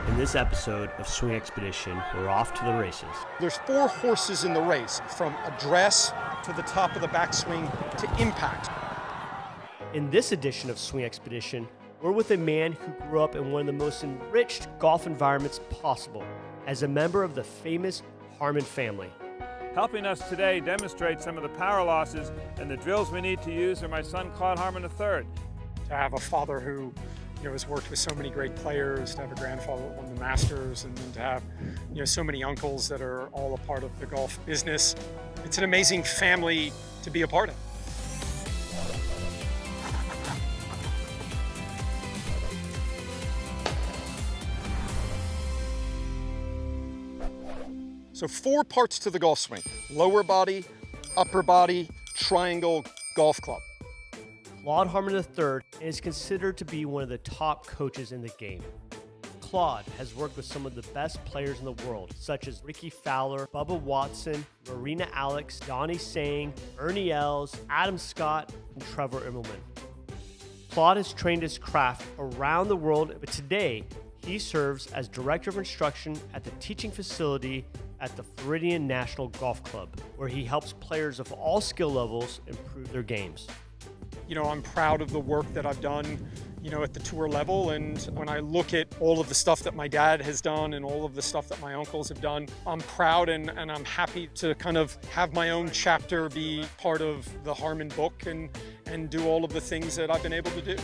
In this episode of Swing Expedition, we're off to the races. There's 4 horses in the race, from address to the top of the backswing to impact. In this edition of Swing Expedition, we're with a man who grew up in one of the most enriched golf environments possible as a member of the famous Harmon family. Helping us today demonstrate some of the power losses and the drills we need to use are my son Claude Harmon III. To have a father who has worked with so many great players, to have a grandfather that won the Masters, and then to have so many uncles that are all a part of the golf business. It's an amazing family to be a part of. So 4 parts to the golf swing: lower body, upper body, triangle, golf club. Claude Harmon III is considered to be one of the top coaches in the game. Claude has worked with some of the best players in the world, such as Ricky Fowler, Bubba Watson, Marina Alex, Donnie Sang, Ernie Els, Adam Scott, and Trevor Immelman. Claude has trained his craft around the world, but today he serves as Director of Instruction at the teaching facility at the Floridian National Golf Club, where he helps players of all skill levels improve their games. I'm proud of the work that I've done, at the tour level. And when I look at all of the stuff that my dad has done and all of the stuff that my uncles have done, I'm proud and I'm happy to kind of have my own chapter be part of the Harmon book and do all of the things that I've been able to do.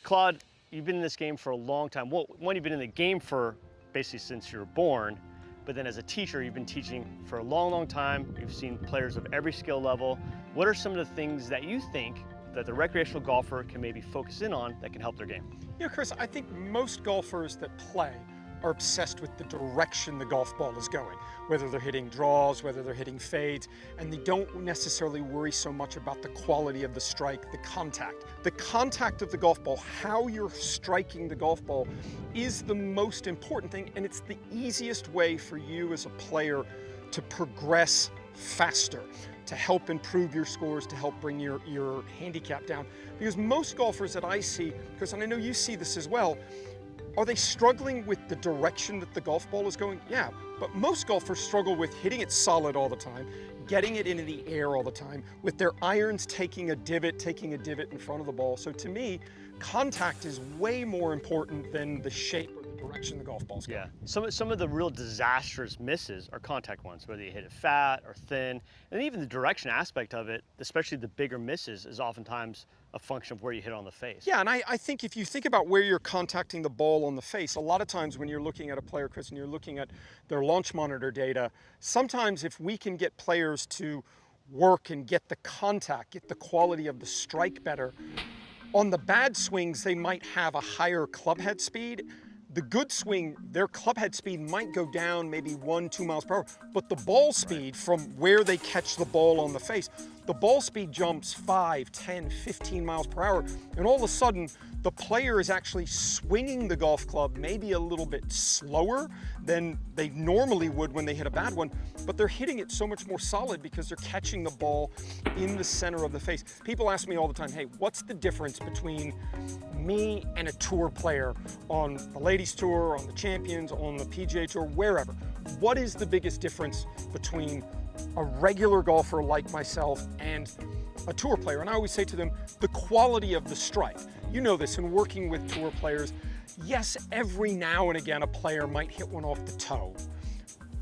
Claude, you've been in this game for a long time. Well, you've been in the game for basically since you were born, but then as a teacher, you've been teaching for a long, long time. You've seen players of every skill level. What are some of the things that you think that the recreational golfer can maybe focus in on that can help their game? Chris, I think most golfers that play are obsessed with the direction the golf ball is going, whether they're hitting draws, whether they're hitting fades, and they don't necessarily worry so much about the quality of the strike, the contact. The contact of the golf ball, how you're striking the golf ball, is the most important thing, and it's the easiest way for you as a player to progress faster, to help improve your scores, to help bring your handicap down. Because most golfers that I see, because I know you see this as well, are they struggling with the direction that the golf ball is going? Yeah, but most golfers struggle with hitting it solid all the time, getting it into the air all the time, with their irons taking a divot in front of the ball. So to me, contact is way more important than the shape or the direction the golf ball's going. Yeah, some of the real disastrous misses are contact ones, whether you hit it fat or thin, and even the direction aspect of it, especially the bigger misses, is oftentimes a function of where you hit on the face. Yeah, and I think if you think about where you're contacting the ball on the face, a lot of times when you're looking at a player, Chris, and you're looking at their launch monitor data, sometimes if we can get players to work and get the contact, get the quality of the strike better, on the bad swings, they might have a higher club head speed. The good swing, their club head speed might go down maybe 1-2 miles per hour, but the ball speed from where they catch the ball on the face, the ball speed jumps 5, 10, 15 miles per hour, and all of a sudden, the player is actually swinging the golf club maybe a little bit slower than they normally would when they hit a bad one, but they're hitting it so much more solid because they're catching the ball in the center of the face. People ask me all the time, hey, what's the difference between me and a tour player on the Ladies Tour, on the Champions, on the PGA Tour, wherever? What is the biggest difference between a regular golfer like myself and a tour player? And I always say to them, the quality of the strike. You know this in working with tour players. Yes, every now and again a player might hit one off the toe,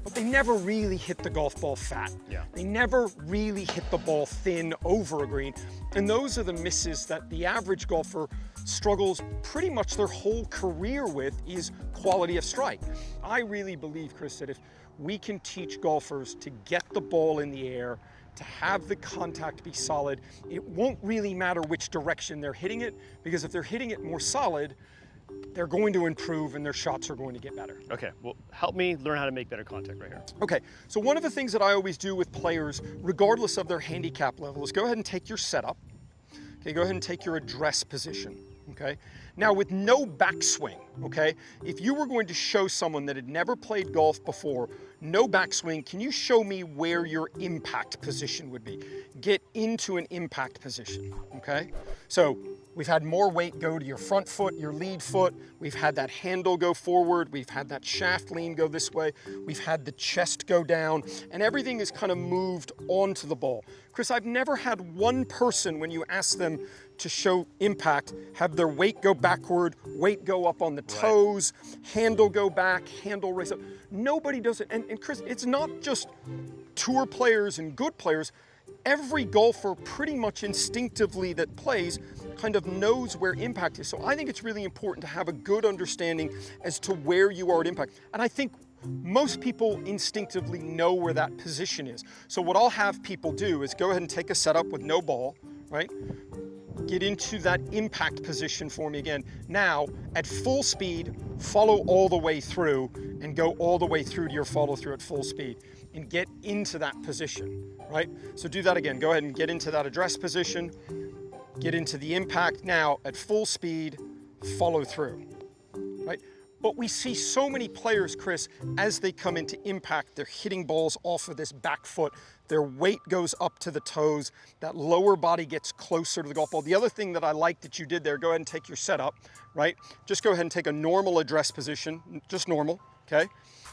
but they never really hit the golf ball fat. Yeah. They never really hit the ball thin over a green. And those are the misses that the average golfer struggles pretty much their whole career with, is quality of strike. I really believe, Chris, that if we can teach golfers to get the ball in the air, to have the contact be solid, it won't really matter which direction they're hitting it, because if they're hitting it more solid, they're going to improve and their shots are going to get better. Okay, well, help me learn how to make better contact right here. Okay, so one of the things that I always do with players, regardless of their handicap level, is go ahead and take your setup. Okay, go ahead and take your address position. Okay, now with no backswing, okay, if you were going to show someone that had never played golf before, no backswing, can you show me where your impact position would be? Get into an impact position, okay? So We've had more weight go to your front foot, your lead foot. We've had that handle go forward. We've had that shaft lean go this way. We've had the chest go down, and everything is kind of moved onto the ball. Chris, I've never had one person, when you ask them to show impact, have their weight go backward, weight go up on the toes, handle go back, handle raise up. Nobody does it. And Chris, it's not just tour players and good players. Every golfer pretty much instinctively that plays kind of knows where impact is. So I think it's really important to have a good understanding as to where you are at impact. And I think most people instinctively know where that position is. So what I'll have people do is go ahead and take a setup with no ball, right? Get into that impact position for me again. Now, at full speed, follow all the way through and go all the way through to your follow through at full speed and get into that position, right? So do that again. Go ahead and get into that address position, get into the impact. Now, at full speed, follow through, right? But we see so many players, Chris, as they come into impact, they're hitting balls off of this back foot. Their weight goes up to the toes. That lower body gets closer to the golf ball. The other thing that I like that you did there, go ahead and take your setup, right? Just go ahead and take a normal address position, just normal, okay?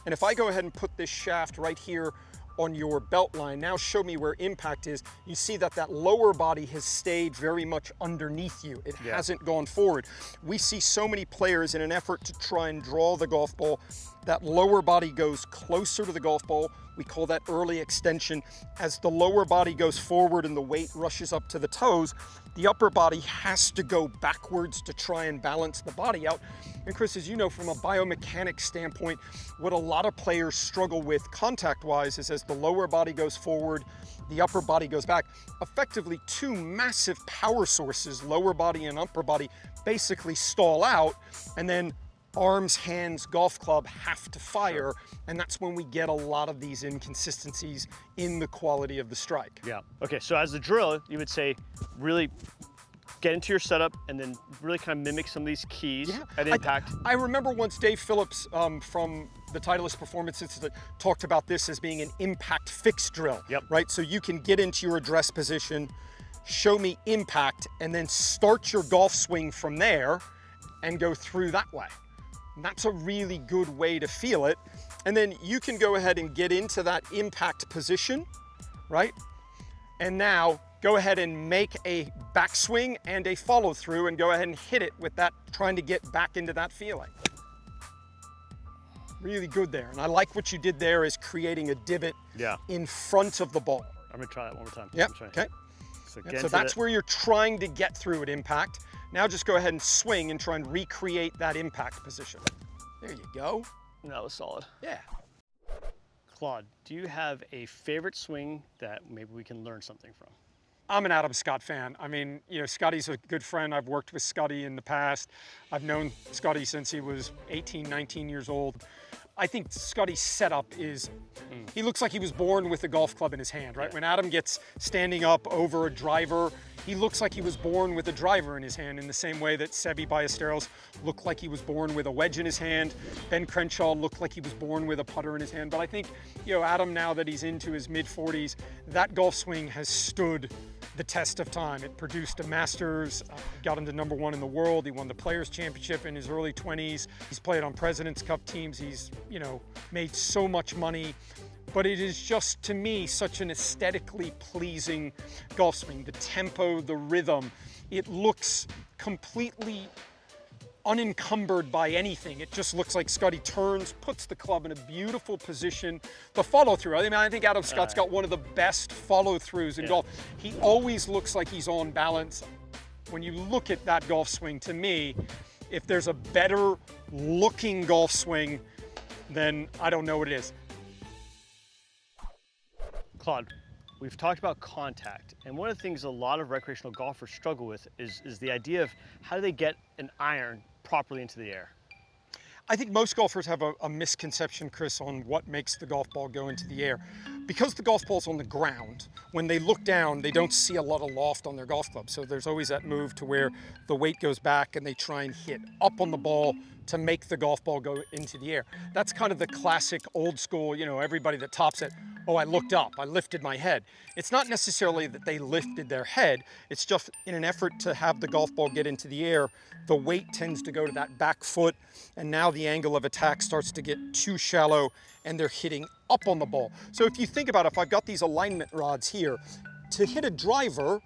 And if I go ahead and put this shaft right here on your belt line, now show me where impact is. You see that that lower body has stayed very much underneath you. It hasn't gone forward. We see so many players in an effort to try and draw the golf ball, that lower body goes closer to the golf ball. We call that early extension. As the lower body goes forward and the weight rushes up to the toes, the upper body has to go backwards to try and balance the body out. And Chris, as you know, from a biomechanics standpoint, what a lot of players struggle with contact-wise is as the lower body goes forward, the upper body goes back. Effectively, two massive power sources, lower body and upper body, basically stall out, and then arms, hands, golf club have to fire, and that's when we get a lot of these inconsistencies in the quality of the strike. Yeah. Okay, so as the drill, you would say really get into your setup and then really kind of mimic some of these keys at impact. I remember once Dave Phillips from the Titleist Performance Institute talked about this as being an impact fix drill, right? So you can get into your address position, show me impact, and then start your golf swing from there and go through that way. And that's a really good way to feel it. And then you can go ahead and get into that impact position, right? And now go ahead and make a backswing and a follow through and go ahead and hit it with that, trying to get back into that feeling. Really good there. And I like what you did there is creating a divot in front of the ball. I'm gonna try that one more time. Yep, okay. So that's where you're trying to get through at impact. Now just go ahead and swing and try and recreate that impact position. There you go. That was solid. Yeah. Claude, do you have a favorite swing that maybe we can learn something from? I'm an Adam Scott fan. I mean, you know, Scotty's a good friend. I've worked with Scotty in the past. I've known Scotty since he was 18, 19 years old. I think Scotty's setup is, he looks like he was born with a golf club in his hand, right? When Adam gets standing up over a driver, he looks like he was born with a driver in his hand, in the same way that Seve Ballesteros looked like he was born with a wedge in his hand. Ben Crenshaw looked like he was born with a putter in his hand. But I think, you know, Adam, now that he's into his mid-40s, that golf swing has stood the test of time. It produced a Masters, got him to #1 in the world. He won the Players Championship in his early 20s. He's played on President's Cup teams. He's, you know, made so much money. But it is just, to me, such an aesthetically pleasing golf swing. The tempo, the rhythm, it looks completely unencumbered by anything. It just looks like Scotty turns, puts the club in a beautiful position. The follow through, I mean, I think Adam Scott's got one of the best follow throughs in golf. He always looks like he's on balance. When you look at that golf swing, to me, if there's a better looking golf swing, then I don't know what it is. Claude, we've talked about contact, and one of the things a lot of recreational golfers struggle with is the idea of how do they get an iron properly into the air? I think most golfers have a misconception, Chris, on what makes the golf ball go into the air. Because the golf ball's on the ground, when they look down, they don't see a lot of loft on their golf club. So there's always that move to where the weight goes back and they try and hit up on the ball to make the golf ball go into the air. That's kind of the classic old school, you know, everybody that tops it. oh, I looked up, I lifted my head. It's not necessarily that they lifted their head, it's just in an effort to have the golf ball get into the air, the weight tends to go to that back foot, and now the angle of attack starts to get too shallow and they're hitting up on the ball. So if you think about it, if I've got these alignment rods here, to hit a driver,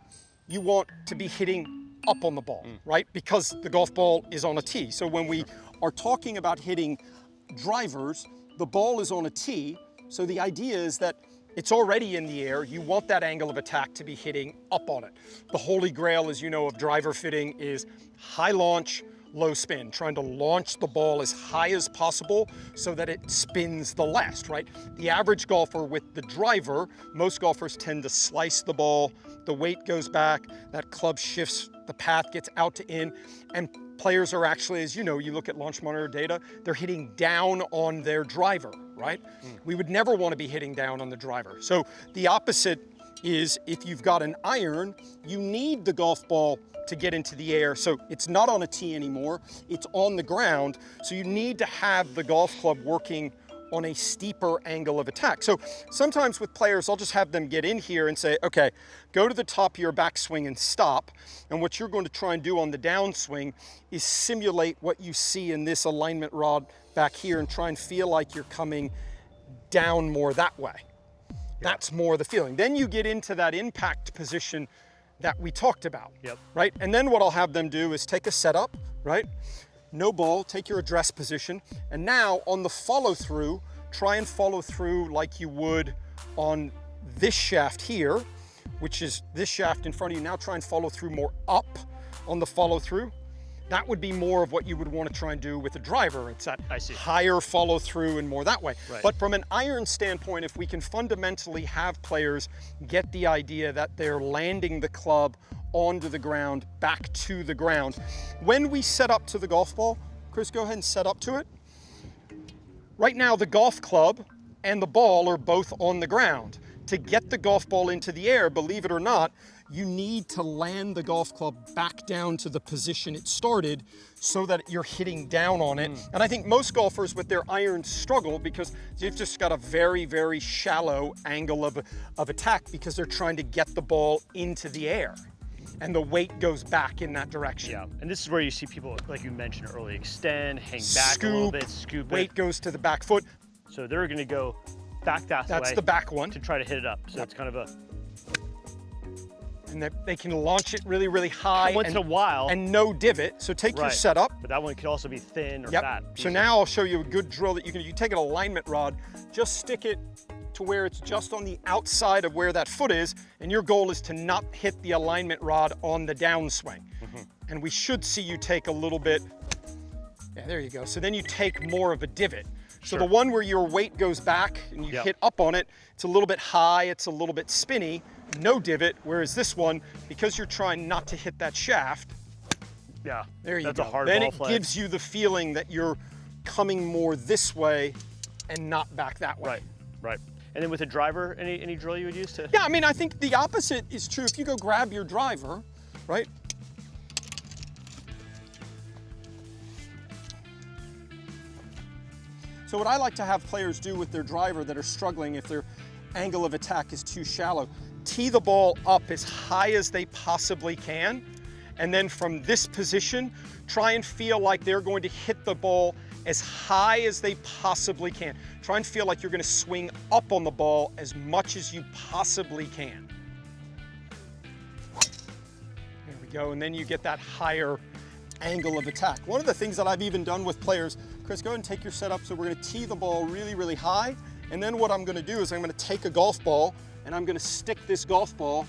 you want to be hitting up on the ball, right? Because the golf ball is on a tee. So when we are talking about hitting drivers, the ball is on a tee. So the idea is that it's already in the air. You want that angle of attack to be hitting up on it. The holy grail, as you know, of driver fitting is high launch, low spin, trying to launch the ball as high as possible so that it spins the less, right? The average golfer with the driver, most golfers tend to slice the ball, the weight goes back, that club shifts, the path gets out to in, and players are actually, as you know, you look at launch monitor data, they're hitting down on their driver, right? We would never want to be hitting down on the driver. So the opposite is if you've got an iron, you need the golf ball to get into the air. So it's not on a tee anymore, it's on the ground. So you need to have the golf club working on a steeper angle of attack. So sometimes with players, I'll just have them get in here and say, okay, go to the top of your backswing and stop. And what you're going to try and do on the downswing is simulate what you see in this alignment rod back here and try and feel like you're coming down more that way. That's more the feeling. Then you get into that impact position that we talked about, right? And then what I'll have them do is take a setup, right? No ball, take your address position, and now on the follow through, try and follow through like you would on this shaft here, which is this shaft in front of you. Now try and follow through more up on the follow through. That would be more of what you would want to try and do with a driver. It's that higher follow through and more that way. Right. But from an iron standpoint, if we can fundamentally have players get the idea that they're landing the club onto the ground, back to the ground. When we set up to the golf ball, Chris, go ahead and set up to it. Right now, the golf club and the ball are both on the ground. To get the golf ball into the air, believe it or not, you need to land the golf club back down to the position it started so that you're hitting down on it. And I think most golfers with their irons struggle because they've just got a very, very shallow angle of attack because they're trying to get the ball into the air. And the weight goes back in that direction. Yeah, and this is where you see people, like you mentioned earlier, extend, hang back a little bit, scoop it. Weight goes to the back foot. So they're gonna go back that way. That's the back one. To try to hit it up. So it's kind of a... And they can launch it really, really high. Once in a while. And no divot, so take your setup. But that one could also be thin or fat. So now I'll show you a good drill that you can do. You take an alignment rod, just stick it to where it's just on the outside of where that foot is, and your goal is to not hit the alignment rod on the downswing. And we should see you take a little bit, yeah, there you go. So then you take more of a divot. So the one where your weight goes back and you hit up on it, it's a little bit high, it's a little bit spinny, no divot, whereas this one, because you're trying not to hit that shaft, there you go. That's a hard then ball it flag. gives you the feeling that you're coming more this way and not back that way. Right. And then with a driver, any drill you would use to? Yeah, I mean, I think the opposite is true. If you go grab your driver, right? So what I like to have players do with their driver that are struggling if their angle of attack is too shallow, tee the ball up as high as they possibly can. And then from this position, try and feel like they're going to hit the ball as high as they possibly can. Try and feel like you're going to swing up on the ball as much as you possibly can. There we go, and then you get that higher angle of attack. One of the things that I've even done with players, Chris, go ahead and take your setup. So we're going to tee the ball really, really high, and then what I'm going to do is I'm going to take a golf ball, and I'm going to stick this golf ball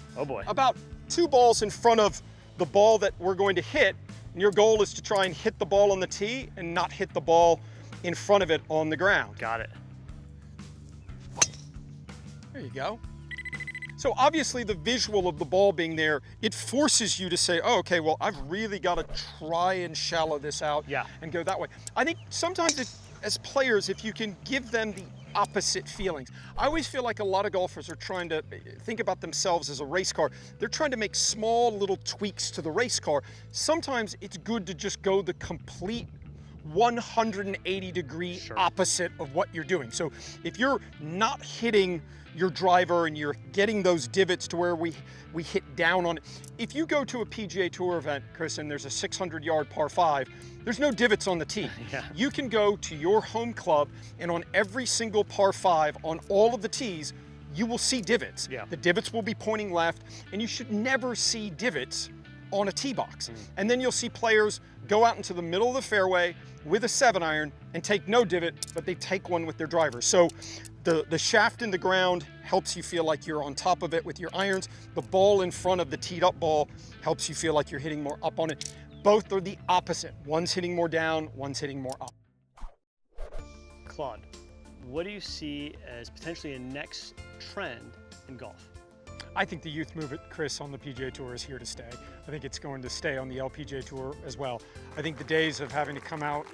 about 2 balls in front of the ball that we're going to hit. And your goal is to try and hit the ball on the tee and not hit the ball in front of it on the ground. Got it. There you go. So obviously the visual of the ball being there, it forces you to say, oh, okay, well, I've really got to try and shallow this out and go that way. I think sometimes as players, if you can give them the opposite feelings. I always feel like a lot of golfers are trying to think about themselves as a race car. They're trying to make small little tweaks to the race car. Sometimes it's good to just go the complete 180-degree opposite of what you're doing. So if you're not hitting your driver and you're getting those divots to where we hit down on it. If you go to a PGA Tour event, Chris, and there's a 600-yard par 5, there's no divots on the tee. Yeah. You can go to your home club, and on every single par 5 on all of the tees, you will see divots. Yeah. The divots will be pointing left, and you should never see divots on a tee box. And then you'll see players go out into the middle of the fairway with a 7-iron and take no divot, but they take one with their driver. So the shaft in the ground helps you feel like you're on top of it with your irons. The ball in front of the teed up ball helps you feel like you're hitting more up on it. Both are the opposite. One's hitting more down, one's hitting more up. Claude, what do you see as potentially a next trend in golf? I think the youth movement, Chris, on the PGA Tour is here to stay. I think it's going to stay on the LPGA Tour as well. I think the days of having to come out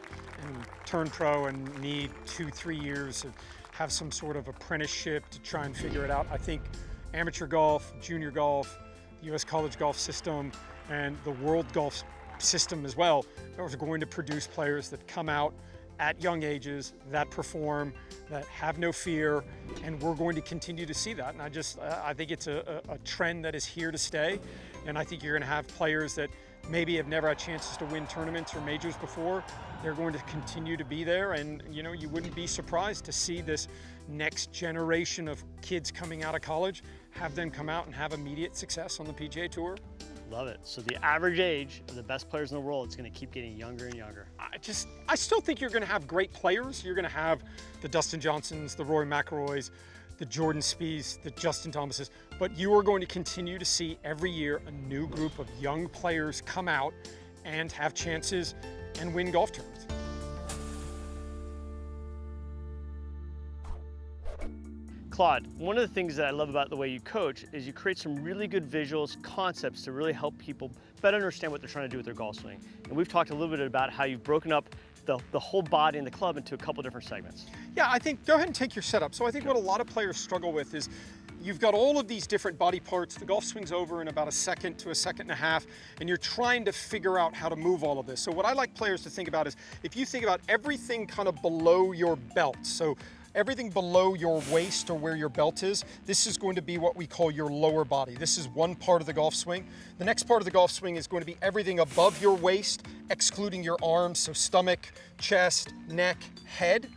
and turn pro and need 2-3 years of have some sort of apprenticeship to try and figure it out. I think amateur golf, junior golf, the US college golf system, and the world golf system as well are going to produce players that come out at young ages, that perform, that have no fear, and we're going to continue to see that. And I think it's a trend that is here to stay, and I think you're going to have players that maybe have never had chances to win tournaments or majors before. They're going to continue to be there, and you know, you wouldn't be surprised to see this next generation of kids coming out of college, have them come out and have immediate success on the PGA Tour. Love it. So the average age of the best players in the world is going to keep getting younger and younger. I still think you're going to have great players. You're going to have the Dustin Johnsons, the Rory McIlroys, the Jordan Spieths, the Justin Thomases, but you are going to continue to see every year a new group of young players come out and have chances and win golf tournaments. Claude, one of the things that I love about the way you coach is you create some really good visuals, concepts to really help people better understand what they're trying to do with their golf swing. And we've talked a little bit about how you've broken up the whole body in the club into a couple different segments. Yeah, I think, go ahead and take your setup. So I think what a lot of players struggle with is you've got all of these different body parts. The golf swing's over in about a second to a second and a half, and you're trying to figure out how to move all of this. So what I like players to think about is if you think about everything kind of below your belt, so everything below your waist or where your belt is, this is going to be what we call your lower body. This is one part of the golf swing. The next part of the golf swing is going to be everything above your waist, excluding your arms, so stomach, chest, neck, head.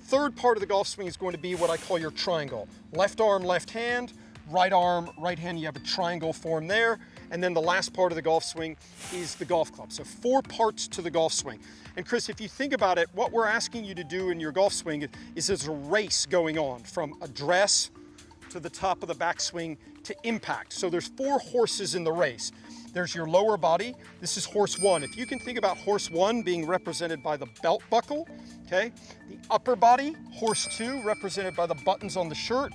Third part of the golf swing is going to be what I call your triangle. Left arm, left hand, right arm, right hand, you have a triangle form there. And then the last part of the golf swing is the golf club. So 4 parts to the golf swing. And Chris, if you think about it, what we're asking you to do in your golf swing is there's a race going on from address to the top of the backswing to impact. So there's 4 horses in the race. There's your lower body. This is horse 1. If you can think about horse 1 being represented by the belt buckle, okay? The upper body, horse 2, represented by the buttons on the shirt.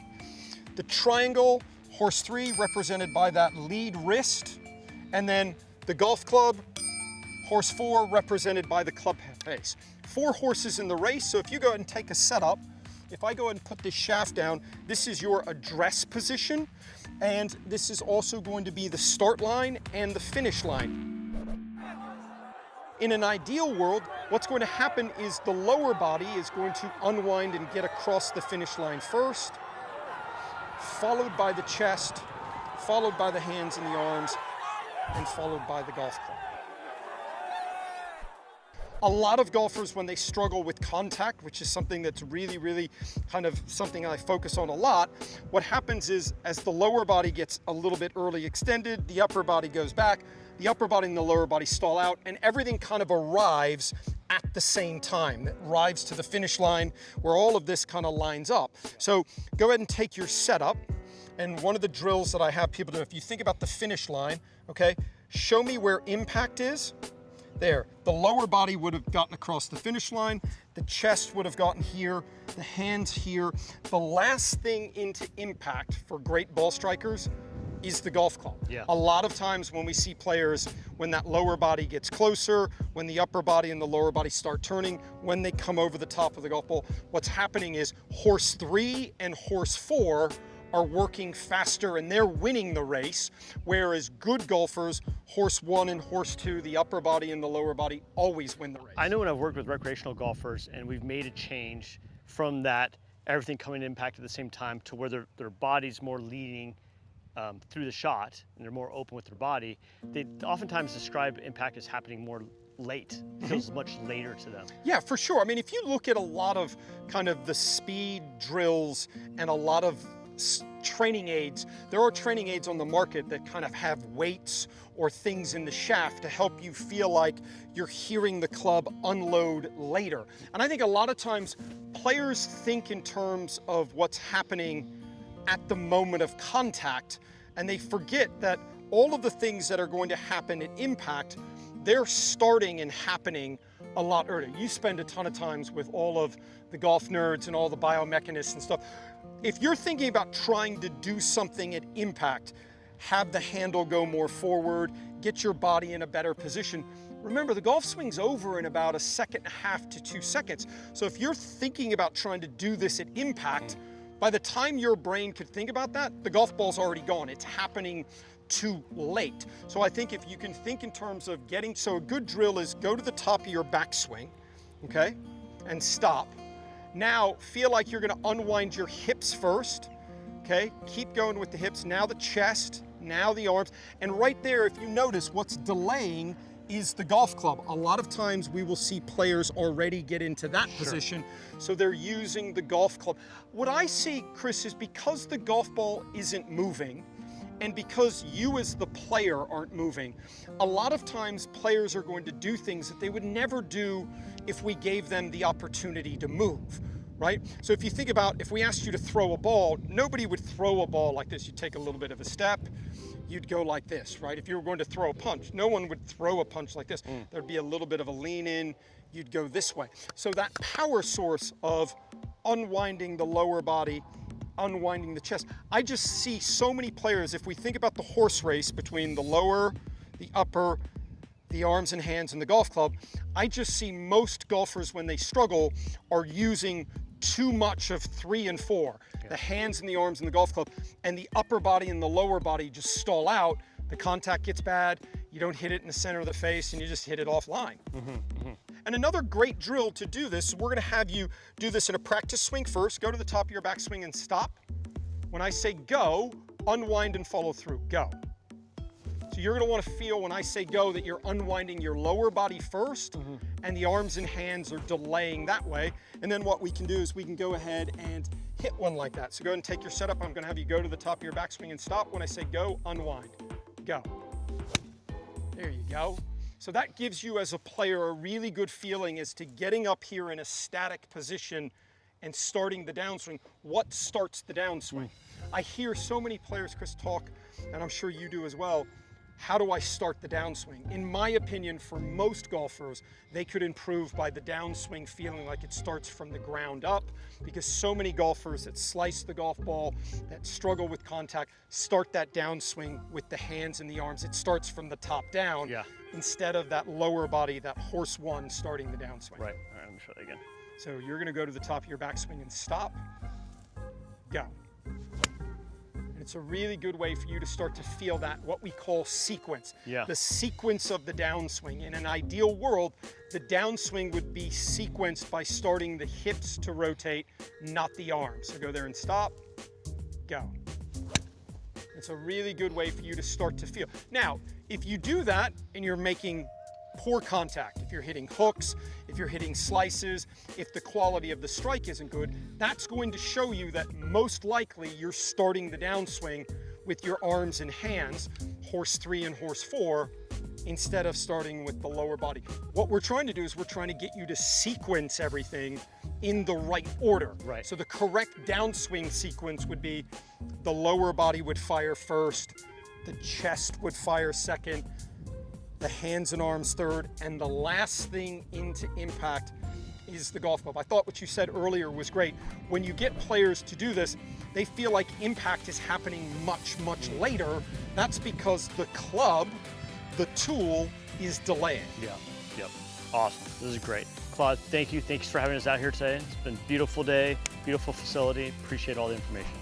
The triangle, horse 3, represented by that lead wrist. And then the golf club, horse 4, represented by the club face. 4 horses in the race, so if you go ahead and take a setup, if I go ahead and put this shaft down, this is your address position, and this is also going to be the start line and the finish line. In an ideal world, what's going to happen is the lower body is going to unwind and get across the finish line first, followed by the chest, followed by the hands and the arms, and followed by the golf club. A lot of golfers, when they struggle with contact, which is something that's really, really kind of something I focus on a lot, what happens is as the lower body gets a little bit early extended, the upper body goes back, the upper body and the lower body stall out, and everything kind of arrives at the same time. It arrives to the finish line where all of this kind of lines up. So go ahead and take your setup, and one of the drills that I have people do, if you think about the finish line, okay, show me where impact is. There, the lower body would have gotten across the finish line, the chest would have gotten here, the hands here. The last thing into impact for great ball strikers is the golf club. Yeah. A lot of times when we see players, when that lower body gets closer, when the upper body and the lower body start turning, when they come over the top of the golf ball, what's happening is horse 3 and horse 4 are working faster and they're winning the race, whereas good golfers, horse 1 and horse 2, the upper body and the lower body, always win the race. I know when I've worked with recreational golfers and we've made a change from that everything coming to impact at the same time to where their body's more leading through the shot and they're more open with their body, they oftentimes describe impact as happening more late. It feels much later to them. Yeah, for sure. I mean, if you look at a lot of kind of the speed drills and a lot of training aids, there are training aids on the market that kind of have weights or things in the shaft to help you feel like you're hearing the club unload later. And I think a lot of times players think in terms of what's happening at the moment of contact, and they forget that all of the things that are going to happen at impact, they're starting and happening a lot earlier. You spend a ton of times with all of the golf nerds and all the biomechanists and stuff. If you're thinking about trying to do something at impact, have the handle go more forward, get your body in a better position, remember the golf swing's over in about 1.5 to 2 seconds. So if you're thinking about trying to do this at impact, by the time your brain could think about that, the golf ball's already gone. It's happening too late. So I think if you can think in terms of getting, so a good drill is go to the top of your backswing, okay, and stop. Now feel like you're gonna unwind your hips first, okay? Keep going with the hips, now the chest, now the arms, and right there, if you notice, what's delaying is the golf club. A lot of times we will see players already get into that position, so they're using the golf club. What I see, Chris, is because the golf ball isn't moving, and because you as the player aren't moving, a lot of times players are going to do things that they would never do if we gave them the opportunity to move, right? So if you think about, if we asked you to throw a ball, nobody would throw a ball like this. You'd take a little bit of a step, you'd go like this, right? If you were going to throw a punch, no one would throw a punch like this. There'd be a little bit of a lean in, you'd go this way. So that power source of unwinding the lower body, unwinding the chest. I just see so many players, if we think about the horse race between the lower, the upper, the arms and hands and the golf club, I just see most golfers when they struggle are using too much of 3 and 4, the hands and the arms and the golf club, and the upper body and the lower body just stall out. The contact gets bad, you don't hit it in the center of the face, and you just hit it offline. And another great drill to do this, we're gonna have you do this in a practice swing first. Go to the top of your backswing and stop. When I say go, unwind and follow through, go. So you're gonna wanna feel when I say go that you're unwinding your lower body first, and the arms and hands are delaying that way. And then what we can do is we can go ahead and hit one like that. So go ahead and take your setup. I'm gonna have you go to the top of your backswing and stop. When I say go, unwind, go. There you go. So that gives you as a player a really good feeling as to getting up here in a static position and starting the downswing. What starts the downswing? I hear so many players, Chris, talk, and I'm sure you do as well, how do I start the downswing? In my opinion, for most golfers, they could improve by the downswing feeling like it starts from the ground up, because so many golfers that slice the golf ball, that struggle with contact, start that downswing with the hands and the arms. It starts from the top down instead of that lower body, that horse 1 starting the downswing. Right, all right, let me try that again. So you're gonna go to the top of your backswing and stop, go. It's a really good way for you to start to feel that, what we call sequence. The sequence of the downswing. In an ideal world, the downswing would be sequenced by starting the hips to rotate, not the arms. So go there and stop, go. It's a really good way for you to start to feel. Now, if you do that and you're making poor contact, if you're hitting hooks, if you're hitting slices, if the quality of the strike isn't good, that's going to show you that most likely you're starting the downswing with your arms and hands, horse 3 and horse 4, instead of starting with the lower body. What we're trying to do is we're trying to get you to sequence everything in the right order. So the correct downswing sequence would be the lower body would fire first, the chest would fire second, the hands and arms third, and the last thing into impact is the golf club. I thought what you said earlier was great. When you get players to do this, they feel like impact is happening much, much later. That's because the club, the tool, is delaying. Awesome, this is great. Claude, thank you. Thanks for having us out here today. It's been a beautiful day, beautiful facility. Appreciate all the information.